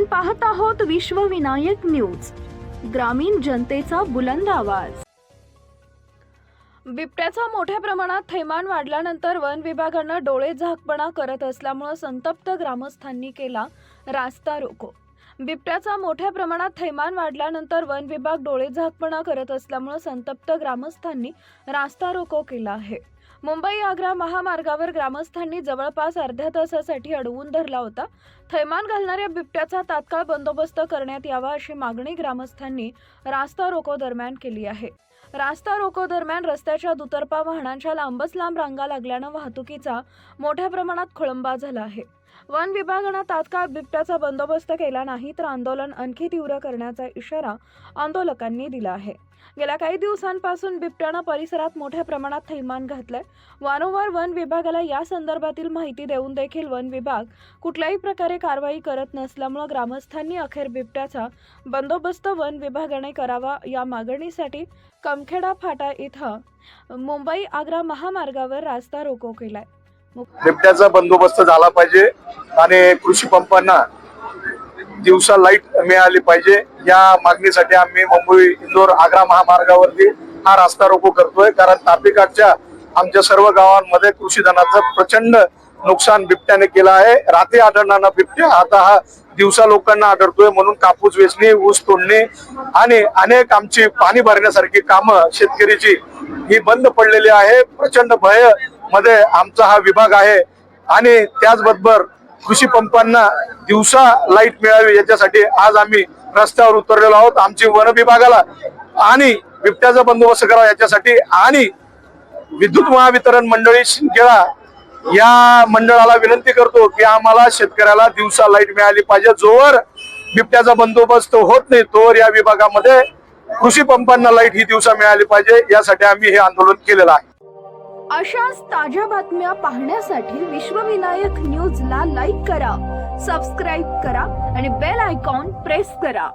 आपण पाहत आहोत विश्वविनायक न्यूज, ग्रामीण जनतेचा बुलंद आवाज। बिबट्याचा मोठ्या प्रमाणात थैमान वाढल्यानंतर वन विभागानं डोळे झाकपणा करत असल्यामुळे संतप्त ग्रामस्थांनी केला रास्ता रोको। बिबट्याचा मोठ्या प्रमाणात थैमान वाढल्यानंतर वन विभाग डोळे झाकपणा करत असल्यामुळे संतप्त ग्रामस्थांनी रास्ता रोको केला आहे। मुंबई आग्रा महामार्गावर ग्रामस्थांनी जवळपास अर्ध्या तासासाठी अडवून धरला होता। थैमान घालणाऱ्या बिबट्याचा तात्काळ बंदोबस्त करण्यात यावा अशी मागणी ग्रामस्थांनी रास्ता रोको दरम्यान केली आहे। रास्ता रोको दरम्यान रस्त्याच्या दुतर्फा वाहनांच्या लांबच लांब रांगा लागल्यानं वाहतुकीचा मोठ्या प्रमाणात खोळंबा झाला आहे। वन विभागानं तात्काळ बिबट्याचा बंदोबस्त केला नाही तर आंदोलन आणखी तीव्र करण्याचा इशारा आंदोलकांनी दिला आहे। गेल्या काही दिवसांपासून बिबट्यानं परिसरात मोठ्या प्रमाणात थैमान घातलंय। वारंवार वन विभागाला या संदर्भातील माहिती देऊन देखील वन विभाग कुठल्याही प्रकारे कारवाई करत नसल्यामुळे ग्रामस्थांनी अखेर बिबट्याचा बंदोबस्त वन विभागाने करावा या मागणीसाठी कमखेडा फाटा इथं मुंबई आग्रा महामार्गावर रास्ता रोको केलाय। बिबट्याचा बंदोबस्त झाला पाहिजे आणि कृषी पंपांना दिवसा लाईट मिळाली पाहिजे या मागणीसाठी आम्ही मुंबई इंदोर आग्रा महामार्गावरती हा रास्ता रोको करतोय। कारण तापीकाठच्या आमच्या सर्व गावांमध्ये कृषी धनाचं प्रचंड नुकसान बिबट्याने केलं आहे। रात्री आढळणारा बिबट्या आता हा दिवसा लोकांना आढळतोय, म्हणून कापूस वेचणी, ऊस तोडणे आणि अनेक आमची पाणी भरण्यासारखी कामं शेतकरीची ही बंद पडलेली आहे। प्रचंड भय मध्ये आमचा हा विभाग आहे आणि त्याचबरोबर कृषी पंपांना दिवसा लाईट मिळावी याच्यासाठी आज आम्ही रस्त्यावर उतरलेलो आहोत। आमची वन विभागाला आणि बिबट्याचा बंदोबस्त करावा याच्यासाठी आणि विद्युत महावितरण मंडळी शिंदखेडा या मंडळाला विनंती करतो की आम्हाला शेतकऱ्याला दिवसा लाईट मिळाली पाहिजे। जोवर बिबट्याचा बंदोबस्त होत नाही तोवर या विभागामध्ये कृषी पंपांना लाईट ही दिवसा मिळाली पाहिजे यासाठी आम्ही हे आंदोलन केलेलं आहे। अशाच ताज्या बातम्या पाहण्यासाठी विश्वविनायक न्यूजला लाईक करा, सबस्क्राइब करा आणि बेल आयकॉन प्रेस करा।